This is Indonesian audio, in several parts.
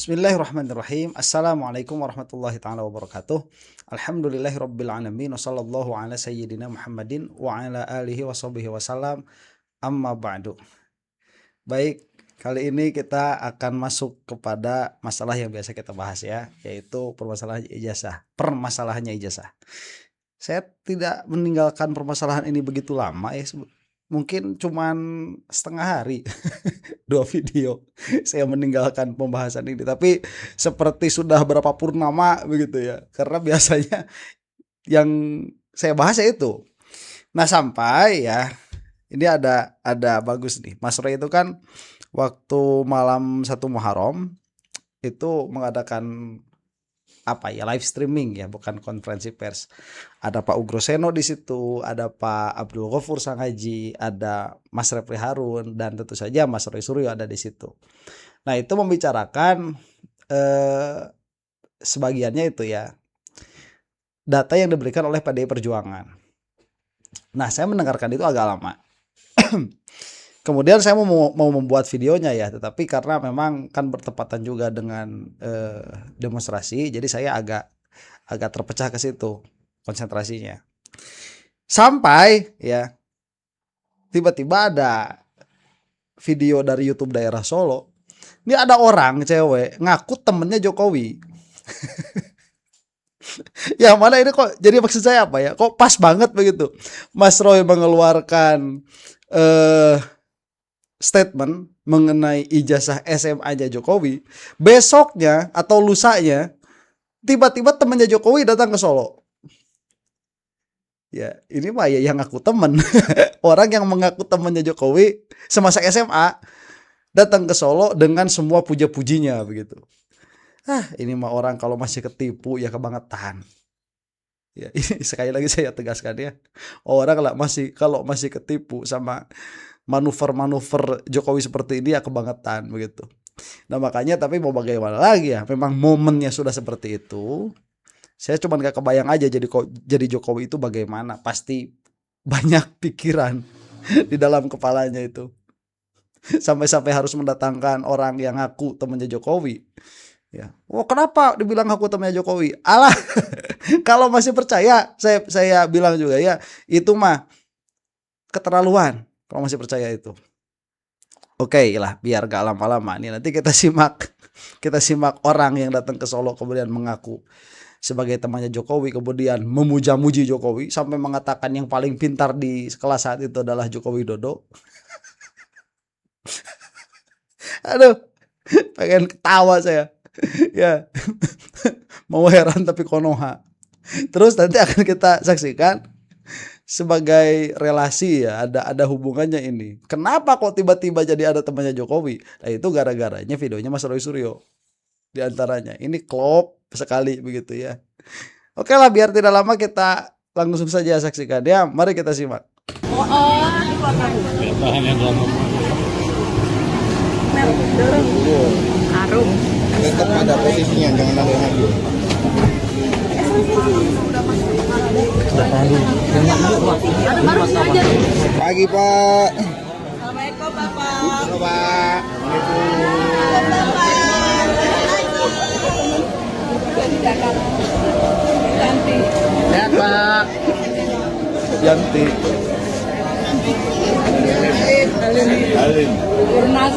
Bismillahirrahmanirrahim. Assalamualaikum warahmatullahi taala wabarakatuh. Alhamdulillahirabbil alamin wasallallahu ala sayyidina Muhammadin wa ala alihi washabihi wasallam. Amma ba'du. Baik, kali ini kita akan masuk kepada masalah yang biasa kita bahas ya, yaitu permasalahannya ijazah. Saya tidak meninggalkan permasalahan ini begitu lama ya, mungkin cuman setengah hari. 2 video saya meninggalkan pembahasan ini, tapi seperti sudah berapa purnama begitu ya, karena biasanya yang saya bahas itu. Nah, sampai ya ini ada bagus nih, Mas Roy itu kan waktu malam 1 Muharram itu mengadakan live streaming ya, bukan konferensi pers. Ada Pak Ugroseno di situ, ada Pak Abdul Ghafur Sanghaji, ada Mas Refli Harun, dan tentu saja Mas Roy Suryo ada di situ. Nah, itu membicarakan sebagiannya itu ya data yang diberikan oleh PDI Perjuangan. Nah, saya mendengarkan itu agak lama. Kemudian saya mau membuat videonya ya, tetapi karena memang kan bertepatan juga dengan demonstrasi, jadi saya agak terpecah ke situ konsentrasinya. Sampai ya tiba-tiba ada video dari YouTube daerah Solo. Ini ada orang cewek ngaku temennya Jokowi. Yang mana ini kok, jadi maksud saya apa ya? Kok pas banget begitu Mas Roy mengeluarkan statement mengenai ijazah SMA-nya Jokowi, besoknya atau lusanya tiba-tiba temannya Jokowi datang ke Solo. Ya, ini mah ya yang ngaku temen. Orang yang mengaku temannya Jokowi semasa SMA datang ke Solo dengan semua puja-pujinya begitu. Ini mah orang kalau masih ketipu ya kebangetan. Ya, ini sekali lagi saya tegaskan ya. Orang kalau masih ketipu sama manuver-manuver Jokowi seperti ini ya kebangetan begitu. Nah, makanya tapi mau bagaimana lagi ya, memang momennya sudah seperti itu. Saya cuma gak kebayang aja jadi Jokowi itu bagaimana. Pasti banyak pikiran di dalam kepalanya itu. Sampai harus mendatangkan orang yang ngaku temannya Jokowi. Ya. Oh, kenapa dibilang ngaku temannya Jokowi? Alah, kalau masih percaya, saya bilang juga ya, itu mah keterlaluan. Kalau masih percaya itu. Oke lah, biar gak lama-lama nih, nanti kita simak orang yang datang ke Solo kemudian mengaku sebagai temannya Jokowi, kemudian memuja-muji Jokowi sampai mengatakan yang paling pintar di kelas saat itu adalah Joko Widodo. Aduh, pengen ketawa saya. Ya. Mau heran tapi konoha. Terus nanti akan kita saksikan sebagai relasi ya, ada hubungannya ini. Kenapa kok tiba-tiba jadi ada temannya Jokowi? Nah, itu gara-garanya videonya Mas Roy Suryo di antaranya. Ini klop sekali begitu ya. Oke lah, biar tidak lama kita langsung saja saksikan ya. Mari kita simak. Harum. Tetap ada posisinya, jangan ada yang maju. Pagi Pak. Assalamualaikum Bapak. Halo Pak. Yanti. Sehat Pak. Yanti. Alin. Urnas.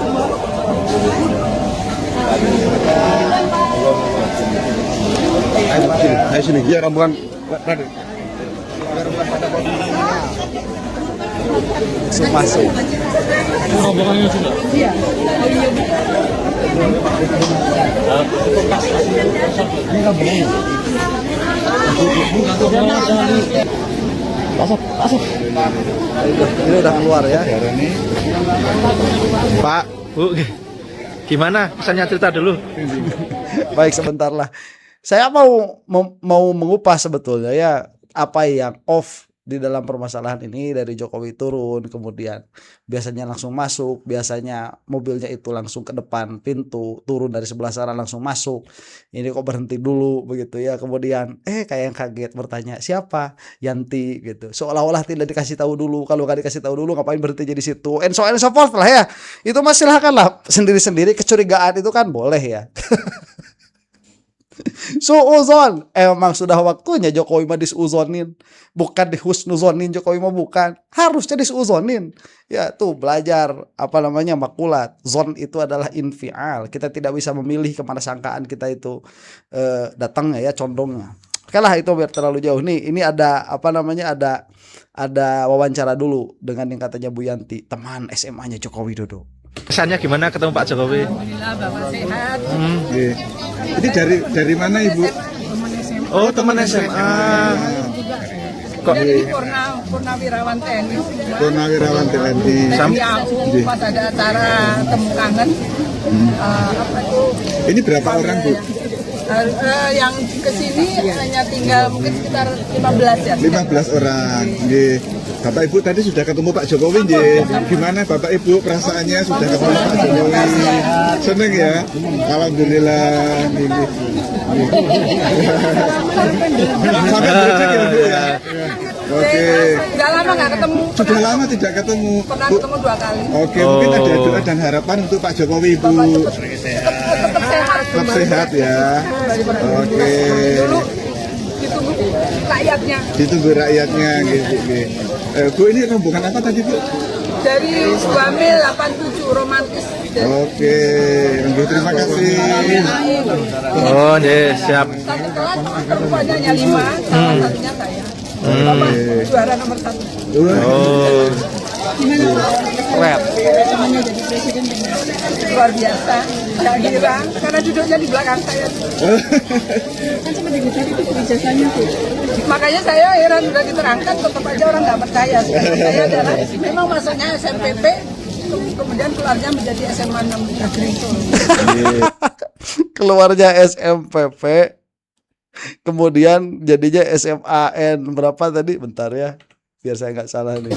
Ayo sini. Ya rombongan. Masuk. Rombongannya sini. Iya. Masuk. Ini udah keluar ya. Pak, Bu, gimana? Pesannya cerita dulu. Baik, sebentar lah. Saya mau mengupas sebetulnya ya apa yang off di dalam permasalahan ini dari Jokowi turun, kemudian biasanya langsung masuk, biasanya mobilnya itu langsung ke depan pintu, turun dari sebelah sana langsung masuk. Ini kok berhenti dulu begitu ya. Kemudian kayak yang kaget bertanya, "Siapa?" "Yanti," gitu. Seolah-olah tidak dikasih tahu dulu. Kalau nggak dikasih tahu dulu ngapain berhenti jadi situ? And so on and so forth lah ya. Itu mah silahkanlah sendiri-sendiri, kecurigaan itu kan boleh ya. Suuzon, emang sudah waktunya Jokowi mah disuzonin, bukan dihusnuzonin. Jokowi mah bukan, harusnya disuzonin. Ya tuh belajar apa namanya makulat. Zon itu adalah infial. Kita tidak bisa memilih kemana sangkaan kita itu datangnya ya, condongnya. Oke lah, itu biar terlalu jauh nih. Ini ada apa namanya, ada wawancara dulu dengan yang katanya Bu Yanti, teman SMA-nya Joko Widodo. Kesannya gimana ketemu Pak Jokowi? Alhamdulillah Bapak sehat. Oke. Ini dari mana Ibu? Oh, teman SMA. Kok Dari Purnawirawan TNI. Purnawirawan TNI. Dari aku pas ada acara temu kangen. Apa itu? Ini berapa orang Bu? Yang kesini hanya tinggal mungkin sekitar 15 ya. 15 orang. Nggih. Bapak Ibu tadi sudah ketemu Pak Jokowi nggih. Gimana Bapak Ibu perasaannya sudah ketemu Pak Jokowi? Seneng ya? Alhamdulillah. Nggih. Sangat bercek ya Bu ya. Oke. Udah lama nggak ketemu. Sudah lama tidak ketemu. Pernah Bu. ketemu 2 kali. Oke, mungkin ada doa dan harapan untuk Pak Jokowi Bu. Tetap sehat. Tetap sehat ya. Oke. Dulu ditunggu rakyatnya. Ditunggu rakyatnya gitu. Bu, ini rombongan apa tadi Bu? Dari Suamil 87 romantis. Oke, terima kasih. Oh, deh, siap. Satu kelas perempuannya hanya 5, salah satunya saya. Bapak juara nomor 1. Oh, keren. Luar biasa, nggak kira karena duduknya di belakang saya. Makanya saya heran udah diterangkan tetap aja orang nggak percaya. Saya adalah memang masuknya SMPP, kemudian keluarnya menjadi SMA 6 Negeri Solo. Keluarnya SMPP, kemudian jadinya SMAN berapa tadi? Bentar ya, biar saya nggak salah nih.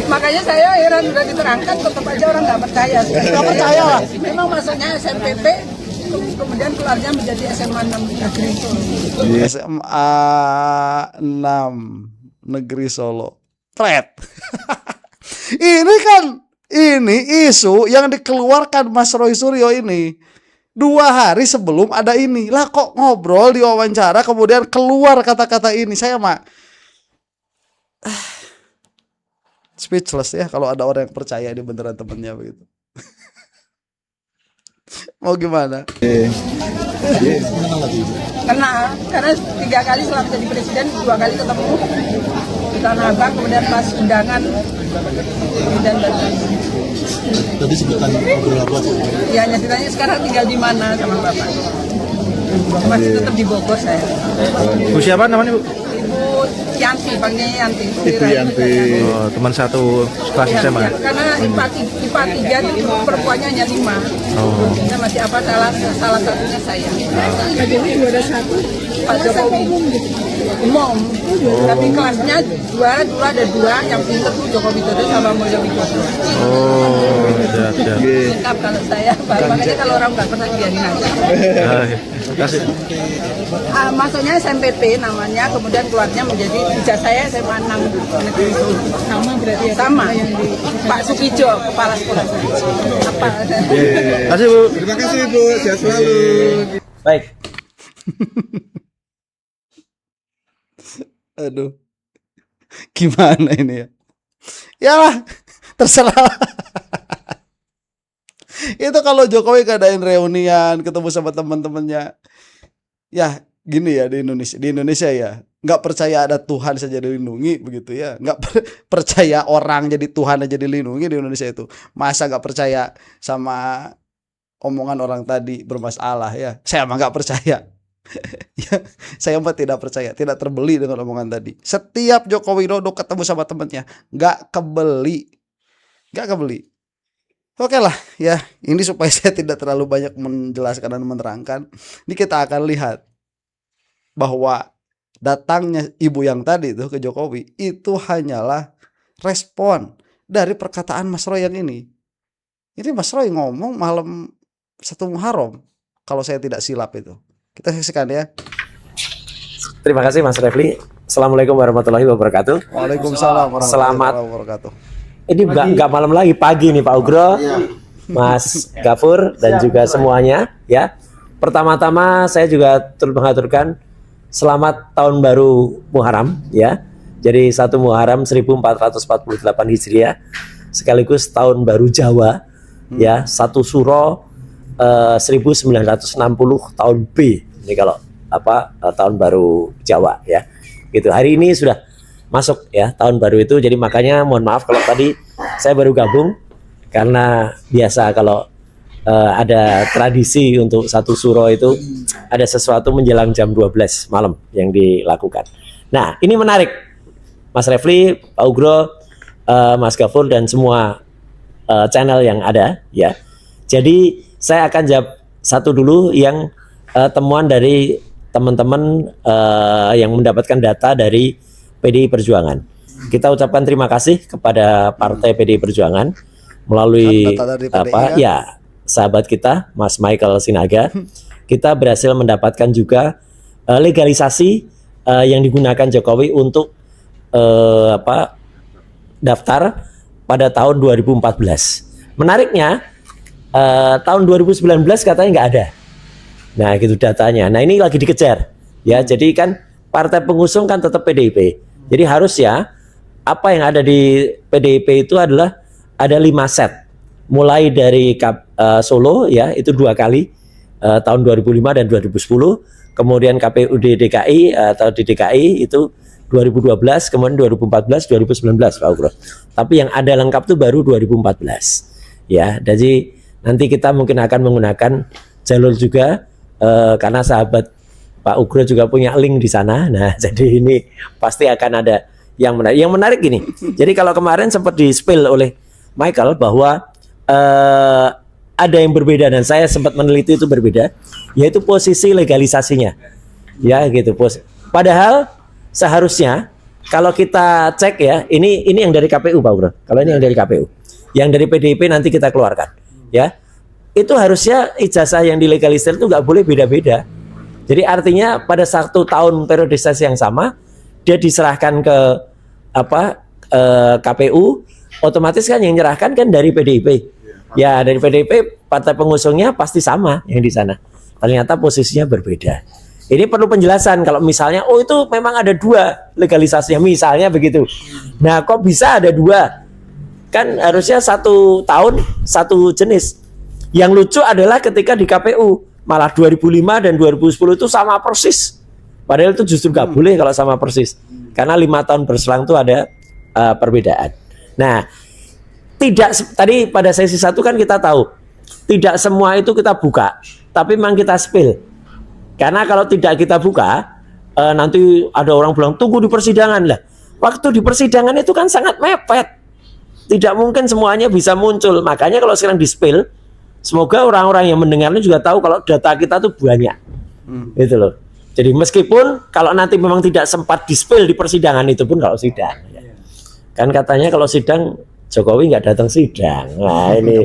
Makanya saya heran udah diterangkan tetap aja orang nggak percaya. Nggak percaya lah. Memang masuknya SMPP, kemudian keluarnya menjadi SMA 6 Negeri Solo. SMA 6 Negeri Solo. Pret. Ini isu yang dikeluarkan Mas Roy Suryo ini 2 hari sebelum ada ini. Lah kok ngobrol di wawancara kemudian keluar kata-kata ini. Saya mah speechless ya kalau ada orang yang percaya ini beneran temennya begitu. Mau gimana? Karena 3 kali selama jadi presiden, 2 kali ketemu di Tanah Abang, kemudian pas undangan dan Tadi sebutan ngobrol apa? ya hanya ditanya sekarang tinggal di mana sama bapak. Masih tetap di Bogor saya. Bu siapa namanya, Bu? Ibu Yanti, panggilnya Yanti. Ibu Yanti. Oh, teman satu kelas Ya, SMA. karena IPA 3 itu perempuannya hanya 5. Oh. Kita masih apa salah satunya saya. Jadi juara 1 Pak Jokowi umum. Tapi kelasnya juara dulu ada 2, yang pintar tuh Joko Widodo sama Mulyo Widodo. Oh, siap, siap. Lengkap kalau saya, makanya kalau orang nggak pernah biarin aja. Kasih. Masuknya SMPP namanya, kemudian keluarnya menjadi ijazah saya SMA 6 Negeri Solo. Sama berarti ya? Sama. Pak Sukijo, kepala sekolah. Apa? Kasih, Bu. Terima kasih Bu, sehat selalu. Baik. Aduh, gimana ini ya? Yalah, terserah. Itu kalau Jokowi ngadain reunian, ketemu sama teman-temannya. Ya, gini ya di Indonesia ya, nggak percaya ada Tuhan saja dilindungi begitu ya, nggak percaya orang jadi Tuhan aja dilindungi di Indonesia itu. Masa nggak percaya sama omongan orang tadi bermasalah ya? Saya mah nggak percaya. Ya, saya mah tidak percaya, tidak terbeli dengan omongan tadi. Setiap Joko Widodo ketemu sama temennya, nggak kebeli. Oke lah ya, ini supaya saya tidak terlalu banyak menjelaskan dan menerangkan. Ini kita akan lihat bahwa datangnya ibu yang tadi tuh ke Jokowi itu hanyalah respon dari perkataan Mas Roy yang ini. Ini Mas Roy ngomong malam 1 Muharram kalau saya tidak silap itu. Kita saksikan ya. Terima kasih Mas Refli. Assalamualaikum warahmatullahi wabarakatuh. Waalaikumsalam Selamat. warahmatullahi wabarakatuh. Ini nggak malam lagi, pagi nih Pak Ugro, Mas Gafur dan juga semuanya ya. Pertama-tama saya juga turut mengaturkan selamat tahun baru Muharram ya. Jadi 1 Muharram 1448 Hijriah sekaligus tahun baru Jawa ya. 1 Suro 1960 tahun B. Ini kalau tahun baru Jawa ya. Gitu. Hari ini sudah masuk ya tahun baru itu. Jadi makanya mohon maaf kalau tadi saya baru gabung karena biasa kalau ada tradisi untuk 1 Suro itu ada sesuatu menjelang jam 12 malam yang dilakukan. Nah, ini menarik. Mas Refli, Pak Ugro, Mas Gafur dan semua channel yang ada ya. Jadi saya akan jawab satu dulu yang temuan dari teman-teman yang mendapatkan data dari PDI Perjuangan. Kita ucapkan terima kasih kepada Partai PDI Perjuangan melalui ya sahabat kita Mas Michael Sinaga. Kita berhasil mendapatkan juga legalisasi yang digunakan Jokowi untuk daftar pada tahun 2014. Menariknya tahun 2019 katanya nggak ada. Nah gitu datanya. Nah ini lagi dikejar ya. Jadi kan partai pengusung kan tetap PDIP. Jadi harus ya apa yang ada di PDIP itu adalah ada 5 set. Mulai dari Solo ya itu 2 kali tahun 2005 dan 2010. Kemudian KPUD DKI atau di DKI itu 2012, kemudian 2014, 2019 Pak Ugro. Tapi yang ada lengkap itu baru 2014 ya. Jadi nanti kita mungkin akan menggunakan jalur juga karena sahabat Pak Ugro juga punya link di sana. Nah, jadi ini pasti akan ada yang menarik. Yang menarik gini. Jadi kalau kemarin sempat di-spill oleh Michael bahwa ada yang berbeda dan saya sempat meneliti itu berbeda, yaitu posisi legalisasinya. Ya, gitu. Padahal seharusnya kalau kita cek ya, ini yang dari KPU Pak Ugro. Kalau ini yang dari KPU. Yang dari PDIP nanti kita keluarkan. Ya. Itu harusnya ijazah yang dilegalisir itu nggak boleh beda-beda. Jadi artinya pada 1 tahun periodisasi yang sama dia diserahkan ke KPU, otomatis kan yang menyerahkan kan dari PDIP. Ya dari PDIP partai pengusungnya pasti sama yang di sana. Ternyata posisinya berbeda. Ini perlu penjelasan kalau misalnya itu memang ada 2 legalisasinya misalnya begitu. Nah kok bisa ada 2? Kan harusnya 1 tahun 1 jenis. Yang lucu adalah ketika di KPU malah 2005 dan 2010 itu sama persis. Padahal itu justru nggak boleh kalau sama persis. Karena 5 tahun berselang itu ada perbedaan. Nah, tadi pada sesi 1 kan kita tahu tidak semua itu kita buka, tapi memang kita spill. Karena kalau tidak kita buka, nanti ada orang bilang tunggu di persidangan lah. Waktu di persidangan itu kan sangat mepet. Tidak mungkin semuanya bisa muncul. Makanya kalau sekarang di spill, semoga orang-orang yang mendengarnya juga tahu kalau data kita tuh banyak. Gitu loh. Jadi meskipun kalau nanti memang tidak sempat di-spill di persidangan itu pun kalau sidang. Ya. Kan katanya kalau sidang Jokowi nggak datang sidang. Nah ini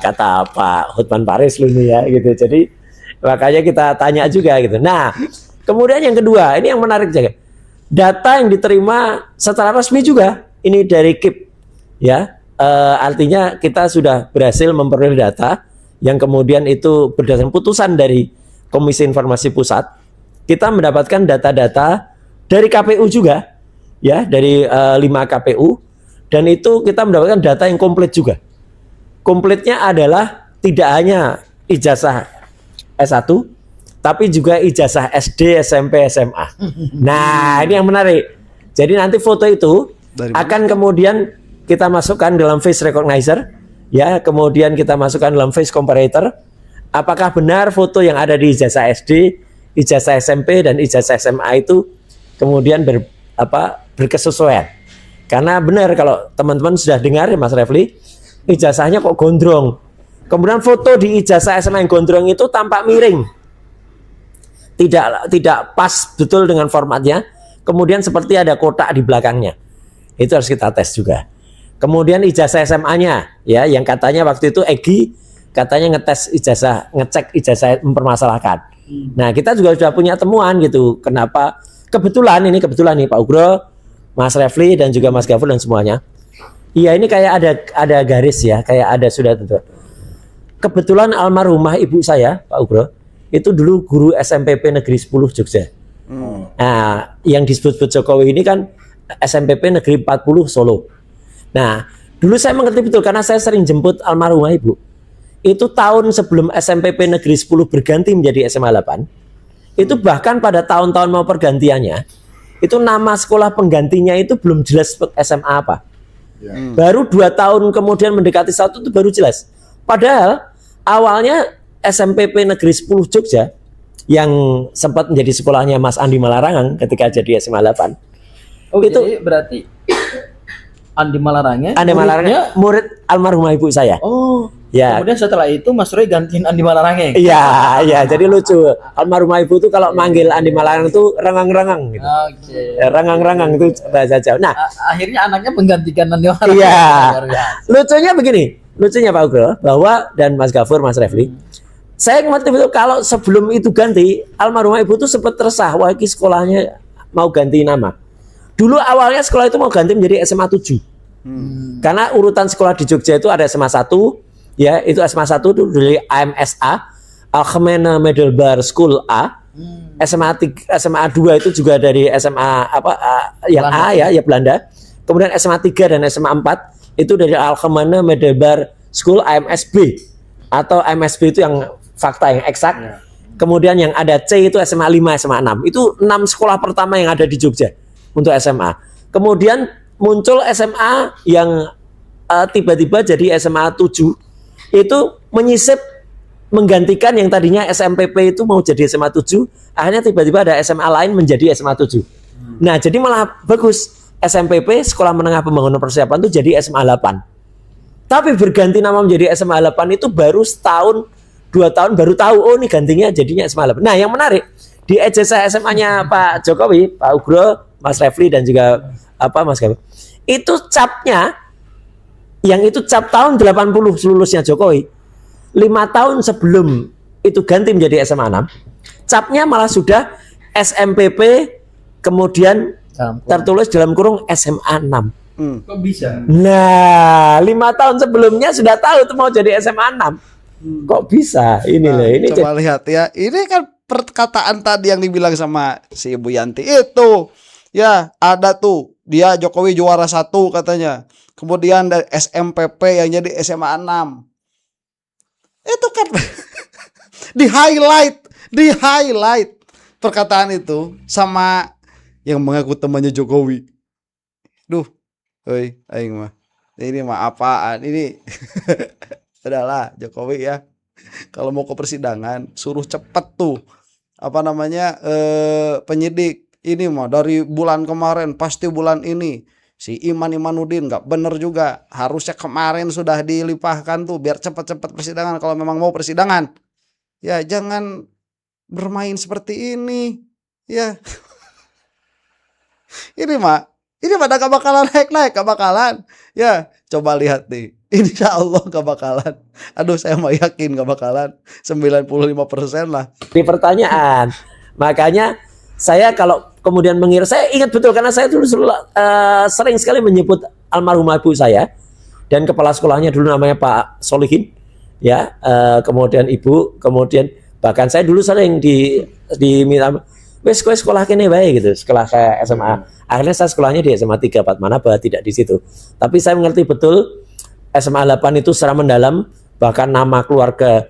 kata Pak Hotman Paris lu nih ya gitu. Jadi makanya kita tanya juga gitu. Nah kemudian yang kedua ini yang menarik juga. Data yang diterima secara resmi juga ini dari KIP ya. Artinya kita sudah berhasil memperoleh data yang kemudian itu berdasarkan putusan dari Komisi Informasi Pusat. Kita mendapatkan data-data dari KPU juga ya, dari 5 KPU, dan itu kita mendapatkan data yang komplit juga. Komplitnya adalah tidak hanya ijazah S1 tapi juga ijazah SD, SMP, SMA. Nah, ini yang menarik. Jadi nanti foto itu akan kemudian kita masukkan dalam face recognizer ya, kemudian kita masukkan dalam face comparator. Apakah benar foto yang ada di ijazah SD, ijazah SMP dan ijazah SMA itu kemudian berkesesuaian. Karena benar kalau teman-teman sudah dengar Mas Refli, ijazahnya kok gondrong. Kemudian foto di ijazah SMA yang gondrong itu tampak miring. tidak pas betul dengan formatnya. Kemudian seperti ada kotak di belakangnya. Itu harus kita tes juga. Kemudian ijazah SMA-nya, ya, yang katanya waktu itu Egi katanya ngecek ijazah mempermasalahkan. Nah, kita juga sudah punya temuan gitu. Kenapa? Kebetulan nih Pak Ugro, Mas Refli dan juga Mas Gafur dan semuanya. Iya, ini kayak ada garis ya, kayak ada sudah tentu. Kebetulan almarhumah ibu saya, Pak Ugro, itu dulu guru SMPP Negeri 10 Jogja. Nah, yang disebut-sebut Jokowi ini kan SMPP Negeri 40 Solo. Nah, dulu saya mengerti betul karena saya sering jemput almarhumah ibu. Itu tahun sebelum SMPP Negeri 10 berganti menjadi SMA 8. Itu bahkan pada tahun-tahun mau pergantiannya, itu nama sekolah penggantinya itu belum jelas SMA apa. Baru 2 tahun kemudian mendekati 1 itu baru jelas. Padahal awalnya SMPP Negeri 10 Jogja yang sempat menjadi sekolahnya Mas Andi Malarangang ketika jadi SMA 8. Oh, itu jadi berarti Andi Malarangang murid almarhumah ibu saya. Oh. Ya. Kemudian setelah itu Mas Roy gantiin Andi Malarangang. Iya, jadi lucu. Almarhumah ibu tuh kalau manggil Andi Malarangang tuh rengang-rengang gitu. Oke. Ya, rengang-rengang itu bahasa Jawa. Nah, Akhirnya anaknya menggantikan Andi Malarangang. iya. Luar biasa. Lucunya Pak Ugro, bahwa dan Mas Gafur, Mas Refli, saya ngerti betul kalau sebelum itu ganti, almarhumah ibu tuh sempat resah, wah ini sekolahnya mau ganti nama. Dulu awalnya sekolah itu mau ganti menjadi SMA 7. Karena urutan sekolah di Jogja itu ada SMA 1, ya, itu SMA 1 itu dari AMSA, Algemene Middelbaar School A. SMA 2 itu juga dari SMA yang Belanda. A ya Belanda. Kemudian SMA 3 dan SMA 4 itu dari Algemene Middelbaar School AMSB, atau AMSB itu yang fakta yang eksak. Kemudian yang ada C itu SMA 5, SMA 6. Itu 6 sekolah pertama yang ada di Jogja untuk SMA. Kemudian muncul SMA yang tiba-tiba jadi SMA 7. Itu menyisip menggantikan yang tadinya SMPP itu mau jadi SMA 7, akhirnya tiba-tiba ada SMA lain menjadi SMA 7. Nah, jadi malah bagus. SMPP Sekolah Menengah Pembangunan Persiapan itu jadi SMA 8. Tapi berganti nama menjadi SMA 8 itu baru setahun 2 tahun baru tahu, oh ini gantinya jadinya SMA 8. Nah, yang menarik di ijazah SMA-nya Pak Jokowi, Pak Ugro, Mas Refli dan juga Mas Gafur, itu capnya yang itu cap tahun 80 lulusnya Jokowi, 5 tahun sebelum itu ganti menjadi SMA 6, capnya malah sudah SMPP kemudian tertulis dalam kurung SMA 6. Kok bisa? Nah, 5 tahun sebelumnya sudah tahu itu mau jadi SMA 6. Kok bisa? Ini loh, ini coba lihat ya. Ini kan perkataan tadi yang dibilang sama si Ibu Yanti itu. Ya, ada tuh. Dia Jokowi juara 1 katanya. Kemudian dari SMPP yang jadi SMA 6. Itu kan di highlight perkataan itu sama yang mengaku temannya Jokowi. Duh, oi, aing mah. Ini mah apaan? Ini adalah Jokowi ya. Kalau mau ke persidangan, suruh cepet tuh. Penyidik. Ini mah dari bulan kemarin, pasti bulan ini. Si Iman Imanuddin nggak bener juga. Harusnya kemarin sudah dilimpahkan tuh biar cepat-cepat persidangan kalau memang mau persidangan. Ya, jangan bermain seperti ini. Ya. Ini mah gak bakalan naik, gak bakalan. Ya, coba lihat nih. Insya Allah gak bakalan. Aduh, saya mah yakin gak bakalan. 95% lah. Di pertanyaan. Makanya saya kalau kemudian mengira, saya ingat betul karena saya dulu sering sekali menyebut almarhumah ibu saya dan kepala sekolahnya dulu namanya Pak Solihin, ya. Kemudian ibu, kemudian bahkan saya dulu sering diminta, wes kowe sekolah kene wae gitu, sekolah saya SMA. Akhirnya saya sekolahnya di SMA 3 Padmanaba, tidak di situ. Tapi saya mengerti betul SMA 8 itu secara mendalam, bahkan nama keluarga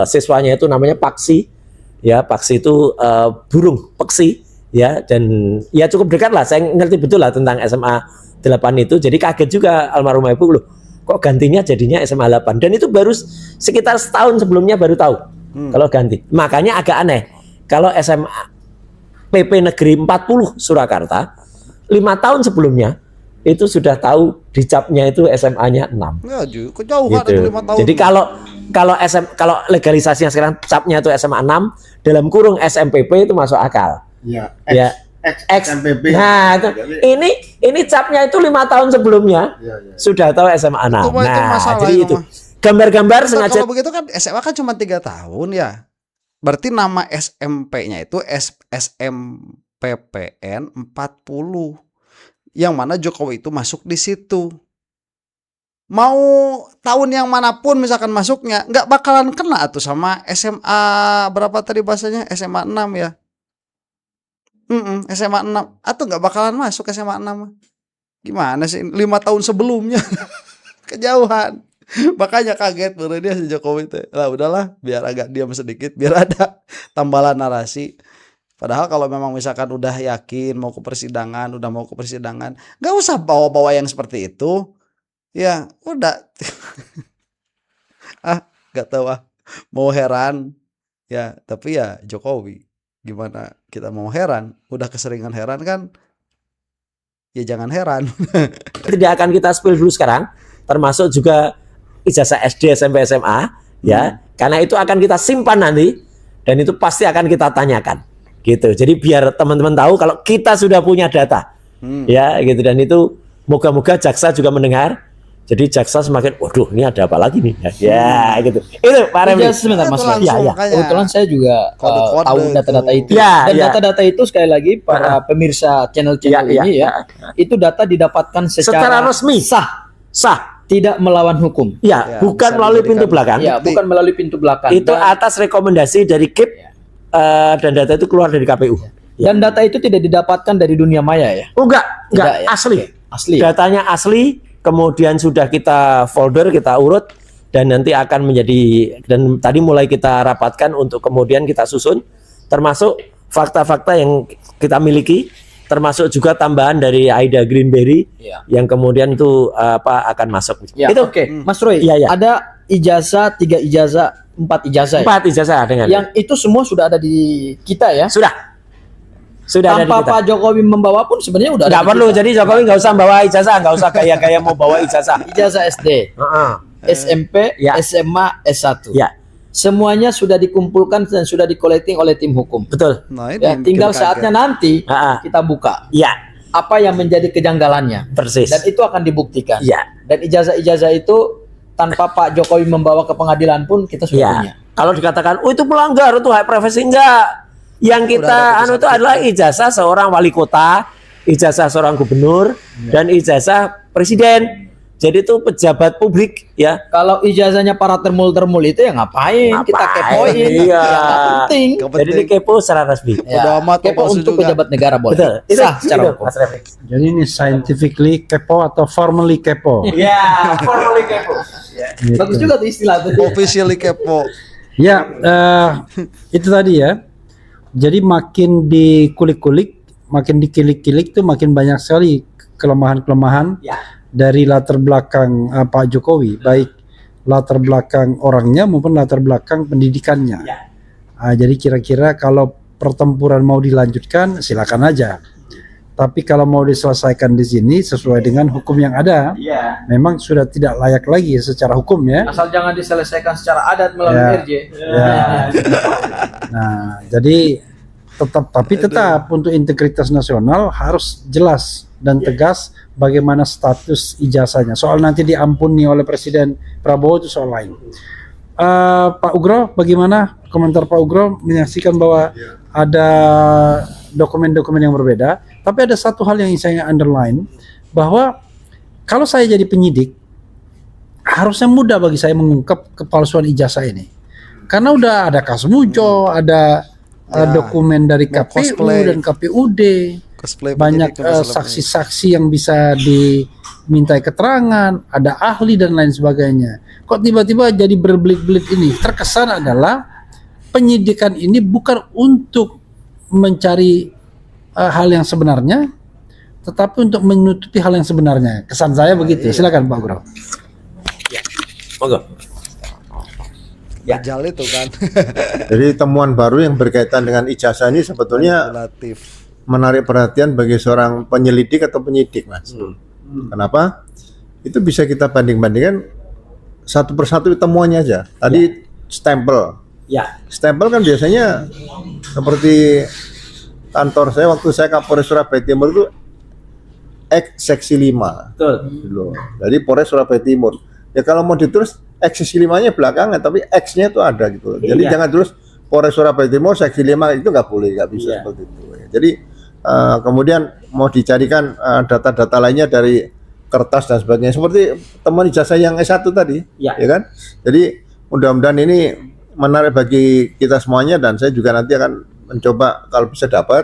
siswanya itu namanya Paksi. Ya, Paksi itu burung, peksi, ya, dan ya cukup dekat lah. Saya ngerti betul lah tentang SMA 8 itu. Jadi kaget juga almarhumah ibu, loh, kok gantinya jadinya SMA 8. Dan itu baru sekitar setahun sebelumnya baru tahu kalau ganti. Makanya agak aneh. Kalau SMA PP Negeri 40 Surakarta 5 tahun sebelumnya itu sudah tahu dicapnya itu SMA-nya 6. Ya, kejauhan Gitu. itu 5 tahun. Jadi kalau kalau legalisasinya sekarang capnya itu SMA 6 dalam kurung SMPP itu masuk akal. Ya, Ya. XMPP. Nah, itu, ini capnya itu 5 tahun sebelumnya sudah tahu SMA 6. Itu masalah jadi itu itu mah. gambar-gambar Nah, sengaja. kalau begitu kan SMA kan cuma 3 tahun ya. Berarti nama SMP-nya itu SMPPN 40. Yang mana Jokowi itu masuk di situ. Mau tahun yang manapun misalkan masuknya, nggak bakalan kena tuh sama SMA berapa tadi bahasanya? SMA 6 ya. SMA 6 atau nggak bakalan masuk SMA 6. Gimana sih 5 tahun sebelumnya? Kejauhan. Makanya kaget baru dia si Jokowi teh. Lah udahlah, biar agak diam sedikit, biar ada tambalan narasi. Padahal kalau memang misalkan udah yakin mau ke persidangan, nggak usah bawa-bawa yang seperti itu. Ya, udah. Nggak tahu mau heran. Ya, tapi ya Jokowi. Gimana kita mau heran? Udah keseringan heran kan? Ya jangan heran. Tidak akan kita spill dulu sekarang, termasuk juga ijazah SD, SMP, SMA, ya, karena itu akan kita simpan nanti dan itu pasti akan kita tanyakan, gitu. Jadi biar teman-teman tahu kalau kita sudah punya data, ya, gitu. Dan itu moga-moga jaksa juga mendengar. Jadi jaksa semakin, waduh, ini ada apa lagi nih? Ya, gitu. Itu Pak Remli. Sebentar Mas. Itu Iya, iya. makanya. Kebetulan saya juga Kode-kode tahu itu. data-data itu. Ya, Dan ya. data-data itu sekali lagi para pemirsa channel-channel Ya, ini ya, itu data didapatkan Secara resmi. sah, Sah, tidak melawan hukum. ya, Ya, bukan bisa melalui pintu dijadikan belakang. Ya, bukan melalui pintu belakang. Itu Dan- atas rekomendasi dari KIP dan data itu keluar dari KPU. dan data itu tidak didapatkan dari dunia maya ya. Oh enggak Tidak, ya? asli. Oke, asli. Datanya asli, kemudian sudah kita folder, kita urut dan nanti akan menjadi, dan tadi mulai kita rapatkan untuk kemudian kita susun termasuk fakta-fakta yang kita miliki, termasuk juga tambahan dari Aida Greenberry Ya. yang kemudian itu akan masuk. Ya, Itu oke. Mas Roy, Iya, iya. ada ijazah, 3 ijazah, 4 ijazah. Ya? 4 ijazah dengan Yang itu semua sudah ada di kita ya. sudah ada di Tanpa kita. Pak Jokowi membawa pun sebenarnya udah ada. Nggak di perlu, kita. jadi Jokowi nggak usah bawa ijazah, nggak usah gaya-gaya mau bawa ijazah. Ijazah SD, SMP, Ya. SMA, S1. Ya, Semuanya sudah dikumpulkan dan sudah di-collecting oleh tim hukum. betul. Nah, ini Ya, yang tinggal bikin saatnya kaget. nanti Ah, ah. kita buka Ya, apa yang menjadi kejanggalannya. persis. Dan itu akan dibuktikan. Ya. Dan ijazah-ijazah itu tanpa Pak Jokowi membawa ke pengadilan pun kita sudah Ya, punya. kalau dikatakan, oh itu melanggar, itu hak privasi, enggak. Yang kita anu itu adalah ijazah seorang wali kota, ijazah seorang gubernur, dan ijazah presiden. Jadi itu pejabat publik, ya. Kalau ijazahnya para termul-termul itu ya ngapain? Kita kepoin. Iya. Ya, nggak penting. Jadi ini kepo secara resmi. Ya, Bodo amat, kepo palsu untuk juga. pejabat negara boleh. Betul. Sah secara itu, hukum. Mas Refli. Jadi ini scientifically kepo atau formally kepo? Ya, formally kepo. Bagus juga tuh istilah tuh. Officially kepo. Ya, itu tadi ya. Jadi makin dikulik-kulik, makin dikilik-kilik tuh makin banyak sekali kelemahan-kelemahan Ya. dari latar belakang Pak Jokowi, baik latar belakang orangnya maupun latar belakang pendidikannya. Ya. Jadi kira-kira kalau pertempuran mau dilanjutkan, silakan aja. Tapi kalau mau diselesaikan di sini sesuai dengan hukum yang ada, Iya. memang sudah tidak layak lagi secara hukum ya. Asal jangan diselesaikan secara adat melalui Ya. RJ. Ya. Nah, jadi tetap untuk integritas nasional harus jelas dan tegas bagaimana status ijazahnya. Soal nanti diampuni oleh Presiden Prabowo itu soal lain. Pak Ugro, bagaimana komentar Pak Ugro menyaksikan bahwa ada dokumen-dokumen yang berbeda, tapi ada satu hal yang saya underline bahwa kalau saya jadi penyidik harusnya mudah bagi saya mengungkap kepalsuan ijazah ini. Karena udah ada Kasmujo, ada dokumen dari mau KPU cosplay. dan KPUD, Cosplay banyak penyidik itu masalah saksi-saksi yang bisa dimintai keterangan, ada ahli dan lain sebagainya. Kok tiba-tiba jadi berbelit-belit ini? Terkesan adalah penyidikan ini bukan untuk mencari hal yang sebenarnya, tetapi untuk menutupi hal yang sebenarnya. Kesan saya begitu. Silakan Pak Gro. Monggo. Ajal itu kan. Jadi temuan baru yang berkaitan dengan ijazah ini sebetulnya Relatif. menarik perhatian bagi seorang penyelidik atau penyidik, Mas. Kenapa? Itu bisa kita banding-bandingkan satu persatu temuannya aja. Tadi stempel. Ya, Stempel kan biasanya seperti kantor saya waktu saya Kapolres Surabaya Timur itu X seksi 5 betul. dulu. Jadi Polres Surabaya Timur. Ya kalau mau ditulis X seksi 5-nya belakangan, tapi X-nya itu ada gitu. Jadi Iya. jangan terus Polres Surabaya Timur seksi 5 itu nggak boleh, nggak bisa Iya. seperti itu. Jadi kemudian mau dicarikan data-data lainnya dari kertas dan sebagainya. Seperti teman ijazah yang S1 tadi, Iya. ya kan? Jadi mudah-mudahan ini menarik bagi kita semuanya dan saya juga nanti akan mencoba kalau bisa dapat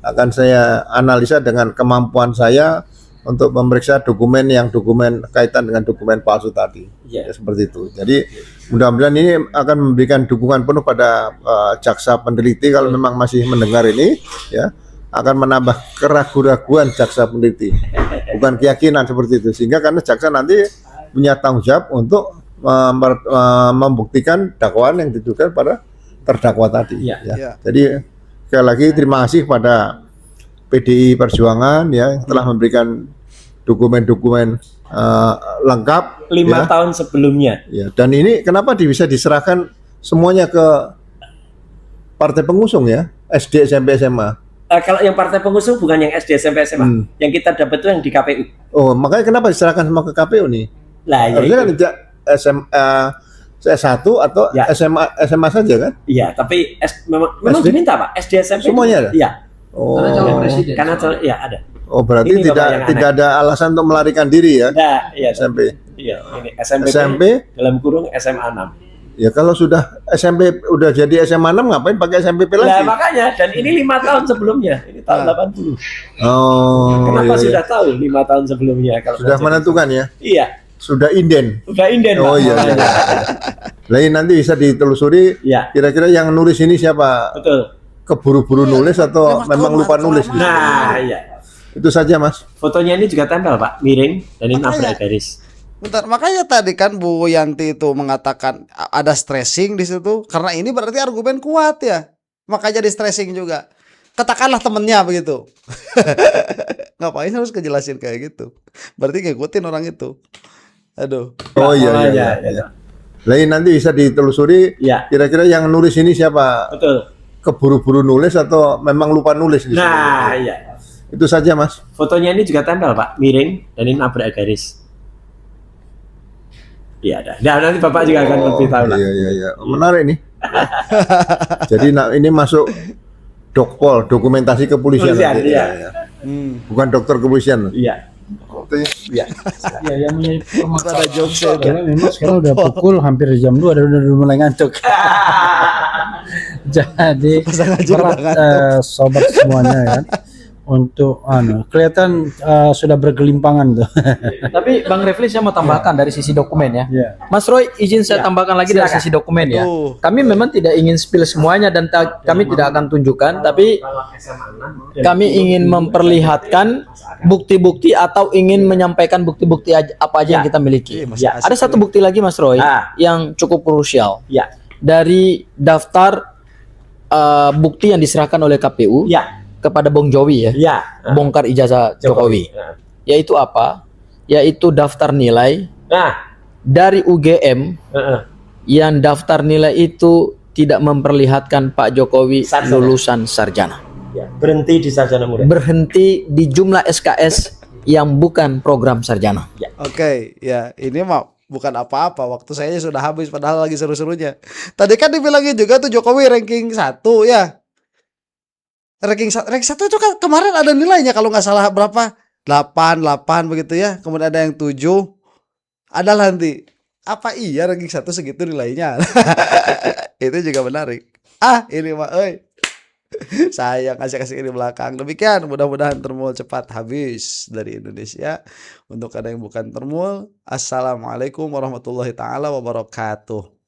akan saya analisa dengan kemampuan saya untuk memeriksa dokumen kaitan dengan dokumen palsu tadi. Iya. Ya, seperti itu. Jadi mudah-mudahan ini akan memberikan dukungan penuh pada jaksa peneliti kalau memang masih mendengar ini, ya akan menambah keraguan-raguan jaksa peneliti, bukan keyakinan seperti itu. Sehingga karena jaksa nanti punya tanggung jawab untuk membuktikan dakwaan yang ditujukan pada terdakwa tadi. Iya. Ya. Iya. Jadi sekali lagi terima kasih kepada PDI Perjuangan ya yang telah memberikan dokumen-dokumen lengkap 5 ya. tahun sebelumnya. Ya, dan ini kenapa bisa diserahkan semuanya ke partai pengusung ya, SD, SMP, SMA. Kalau yang partai pengusung bukan yang SD, SMP, SMA. Yang kita dapat itu yang di KPU. Oh, makanya kenapa diserahkan semua ke KPU nih? Lah, ya Harusnya kan itu. tidak S1 atau Ya. SMA saja kan? Iya, tapi memang SD? diminta Pak, SD, SMP. Semuanya ada? Iya. Oh, Karena ya ada. oh berarti Ini Bapak tidak yang tidak ada alasan untuk melarikan diri ya? Nah, iya. SMP. Iya, ini SMP, SMP? dalam kurung SMA 6. Ya kalau sudah SMP udah jadi SMA 6 ngapain pakai SMPP Nah, lagi? makanya dan ini 5 tahun sebelumnya. Ini tahun 80. Oh, Kenapa iya, iya. sudah tahu 5 tahun sebelumnya kalau Sudah mau jadi- menentukan ya? Iya, Sudah inden. sudah inden, Oh Pak. iya. iya. Lain nanti bisa ditelusuri Iya, kira-kira yang nulis ini siapa? betul. Keburu-buru nulis atau 5 memang tahun lupa baru nulis? lama. Nah, iya. Itu saja Mas. Fotonya ini juga tempel, Pak, miring dan ini Makanya. nabrak garis. Bentar, makanya tadi kan Bu Yanti itu mengatakan ada stressing di situ karena ini berarti argumen kuat ya. Makanya di stressing juga. Katakanlah temennya begitu. Ngapain harus kejelasin kayak gitu? Berarti ngikutin orang itu. Aduh. Oh iya iya. Iya, iya. iya. Lain nanti bisa ditelusuri Iya, kira-kira yang nulis ini siapa? betul. Keburu-buru nulis atau memang lupa nulis di sini? Nah, iya. Itu saja Mas. Fotonya ini juga tempel, Pak, miring dan ini nabrak garis. Iya, ada. Nah, nanti Bapak juga akan lebih tahu lah. Iya iya iya. Menarik nih. Jadi ini masuk Dokpol, dokumentasi kepolisian. Kepolisian, nanti. iya. Iya. Bukan dokter kepolisian. Iya. Ya, yang punya Ada jokesnya itu. karena memang sekarang udah pukul hampir jam 2 dan udah mulai ngantuk. Jadi Pasang aja berat udah ngantuk. sobat semuanya kan untuk kelihatan sudah bergelimpangan tuh. Tapi Bang Refli saya mau tambahkan dari sisi dokumen ya. Iya. Mas Roy izin saya tambahkan lagi dari Silakan. sisi dokumen ya. Tuh. Kami memang tidak ingin spill semuanya dan kami tidak akan tunjukkan, tapi kami ingin memperlihatkan bukti-bukti atau ingin menyampaikan bukti-bukti apa aja yang kita miliki. Iya, masih Ya, asik ada satu bukti lagi Mas Roy Ah. yang cukup krusial Iya. dari daftar bukti yang diserahkan oleh KPU Iya. kepada Bong Jowi ya. Iya. Bongkar ijazah Jokowi. Yaitu apa? Yaitu daftar nilai Nah, dari UGM heeh. yang daftar nilai itu tidak memperlihatkan Pak Jokowi Sarjana. lulusan sarjana. Ya, berhenti di sarjana muda. Berhenti di jumlah SKS yang bukan program sarjana. Oke, ya ini mah bukan apa-apa. Waktu saya sudah habis padahal lagi seru-serunya. Tadi kan dibilangin juga tuh Jokowi ranking 1 ya. Ranking 1 itu kan kemarin ada nilainya kalau nggak salah berapa? 8 begitu ya. Kemudian ada yang 7. Ada nanti. Apa iya ranking 1 segitu nilainya? Itu juga menarik. Ini mah saya kasih ini belakang. Demikian mudah-mudahan termul cepat habis dari Indonesia. Untuk ada yang bukan termul, assalamualaikum warahmatullahi taala wabarakatuh.